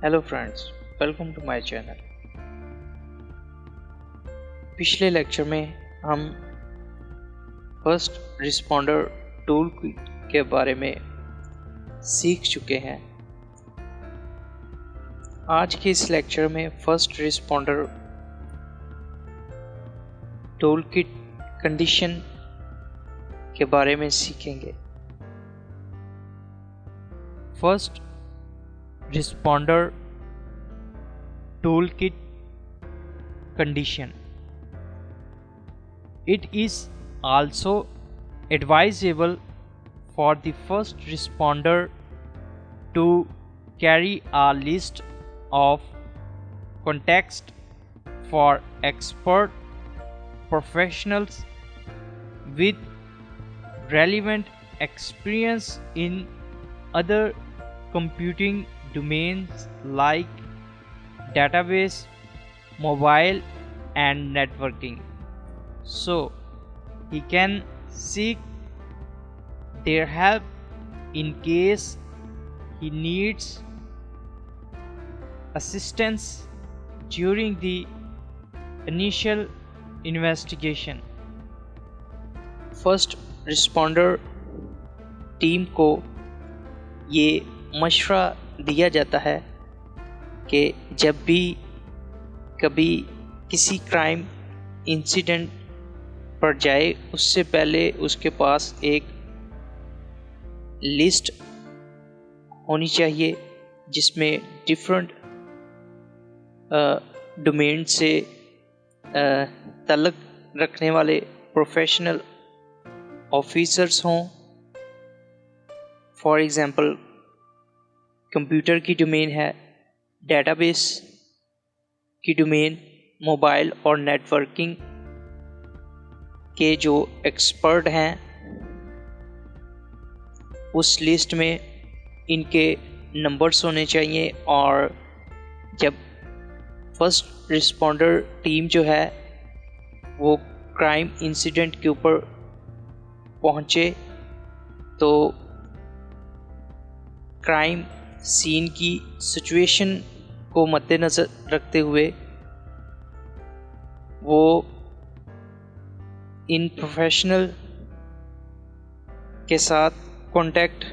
Hello friends, welcome to my channel. पिछले lecture में हम फर्स्ट रिस्पॉन्डर टूल के बारे में सीख चुके हैं। आज के इस लेक्चर में फर्स्ट रिस्पॉन्डर टूलकिट कंडीशन के बारे में सीखेंगे। First Responder Toolkit Condition. It is also advisable for the first responder to carry a list of contacts for expert professionals with relevant experience in other computing domains like database, mobile and networking, so he can seek their help in case he needs assistance during the initial investigation. First responder team को ये मशवरा दिया जाता है कि जब भी कभी किसी क्राइम इंसिडेंट पर जाए उससे पहले उसके पास एक लिस्ट होनी चाहिए जिसमें डिफरेंट डोमेन से ताल्लुक़ रखने वाले प्रोफेशनल ऑफिसर्स हों। फॉर एग्ज़ाम्पल कंप्यूटर की डोमेन है, डेटाबेस की डोमेन, मोबाइल और नेटवर्किंग के जो एक्सपर्ट हैं उस लिस्ट में इनके नंबर्स होने चाहिए। और जब फर्स्ट रिस्पॉन्डर टीम जो है वो क्राइम इंसिडेंट के ऊपर पहुंचे तो क्राइम सीन की सिचुएशन को मद्देनज़र रखते हुए वो इन प्रोफेशनल के साथ कांटेक्ट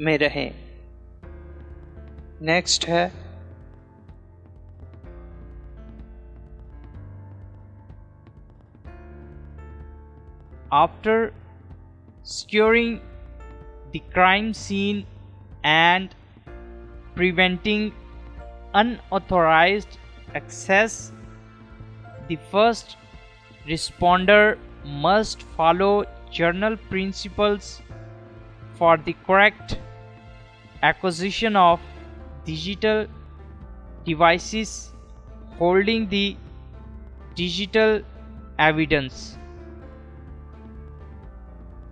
में रहें। नेक्स्ट है after securing the crime scene and preventing unauthorized access, the first responder must follow general principles for the correct acquisition of digital devices holding the digital evidence.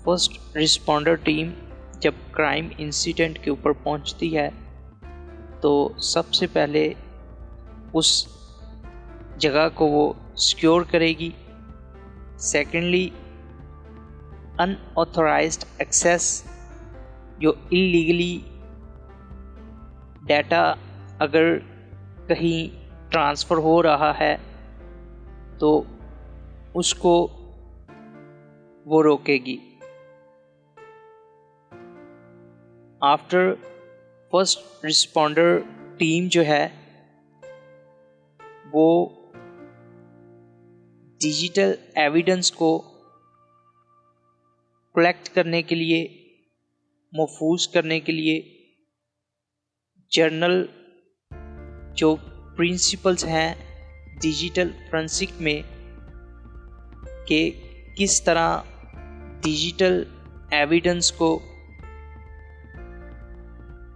First responder team जब crime incident के ऊपर पहुंचती है तो सबसे पहले उस जगह को वो सिक्योर करेगी। सेकेंडली, अनऑथराइज्ड एक्सेस, जो इलीगली डाटा अगर कहीं ट्रांसफ़र हो रहा है तो उसको वो रोकेगी। आफ्टर फर्स्ट रिस्पॉन्डर टीम जो है वो डिजिटल एविडेंस को कलेक्ट करने के लिए, महफूज करने के लिए जर्नल जो प्रिंसिपल्स हैं डिजिटल फोरेंसिक में कि किस तरह डिजिटल एविडेंस को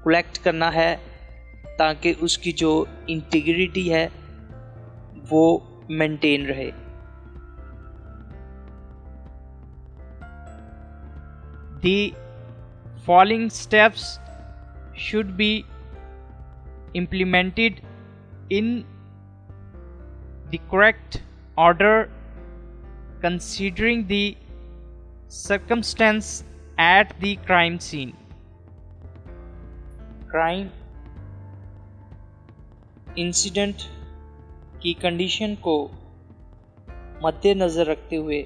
कलेक्ट करना है ताकि उसकी जो इंटीग्रिटी है वो मेंटेन रहे। The following steps should be implemented in the correct order considering the circumstance at the crime scene. Crime incident की कंडीशन को मद्देनज़र रखते हुए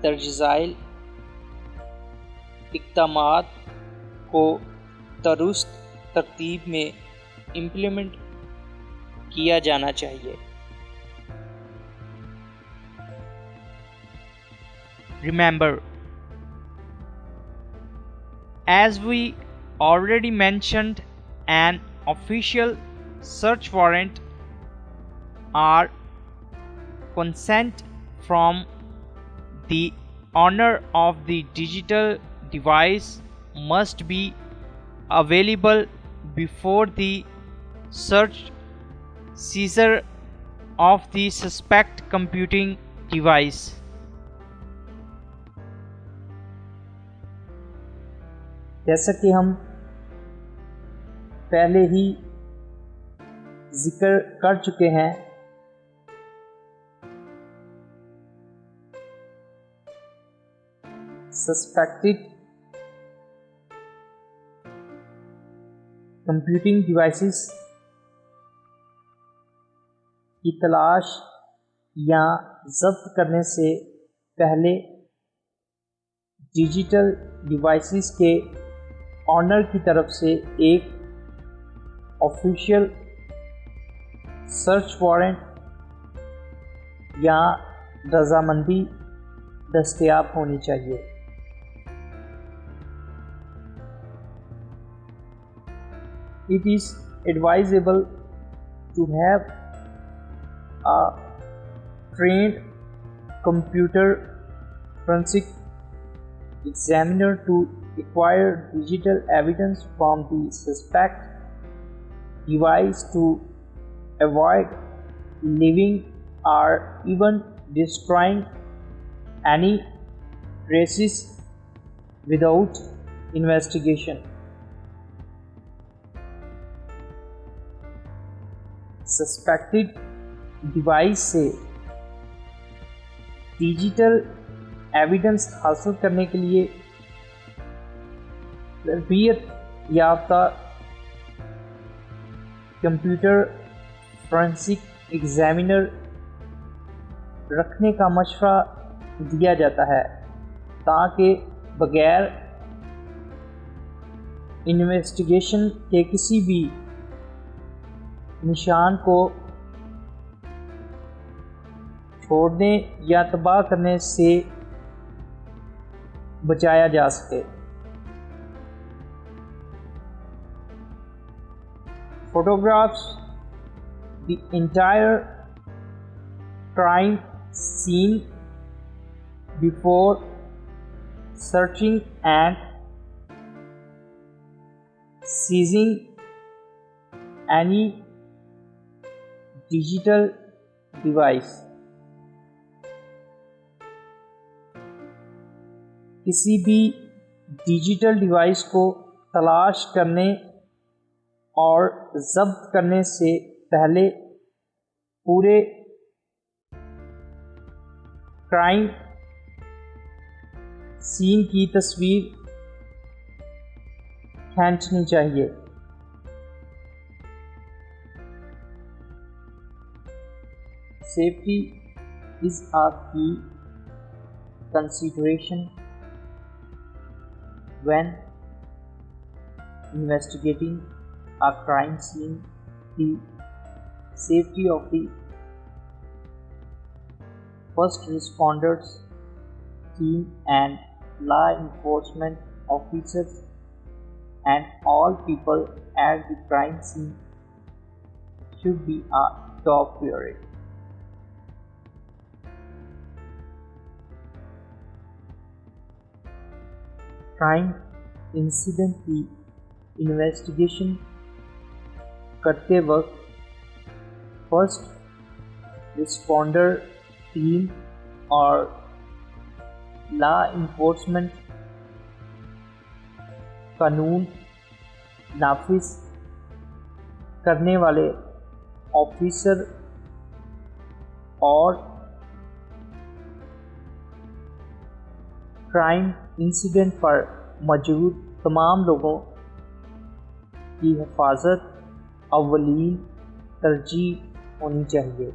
दर्ज झैल इक़दामात को दुरुस्त तरतीब में इम्प्लीमेंट किया जाना चाहिए। Remember, as we already mentioned, an official search warrant or consent from the owner of the digital device must be available before the search seizure of the suspect computing device. जैसा कि हम पहले ही जिक्र कर चुके हैं, सस्पेक्टेड कंप्यूटिंग डिवाइसेस की तलाश या जब्त करने से पहले डिजिटल डिवाइसेस के ऑनर की तरफ से एक ऑफिशियल सर्च वारंट या रजामंदी दस्तयाब होनी चाहिए। It is advisable to have a trained computer forensic examiner to acquire digital evidence from the suspect device to avoid leaving or even destroying any traces without investigation. Suspected device से digital evidence हासिल करने के लिए तरबियत याफ्ता computer forensic examiner रखने का मशवरा दिया जाता है ताकि बगैर इन्वेस्टिगेशन के किसी भी निशान को छोड़ने या तबाह करने से बचाया जा सके। Photographs the entire crime scene before searching and seizing any digital device। किसी भी डिजिटल डिवाइस को तलाश करने और जब्त करने से पहले पूरे क्राइम सीन की तस्वीर खींचनी चाहिए। Safety is a key consideration when investigating a crime scene. The safety of the first responders team and law enforcement officers and all people at the crime scene should be a top priority. Crime incident की investigation करते वक्त first responder team और law enforcement कानून नाफिज करने वाले officer और crime incident पर मौजूद तमाम लोगों की हिफाजत अव्वलीन तरजीह होनी चाहिए।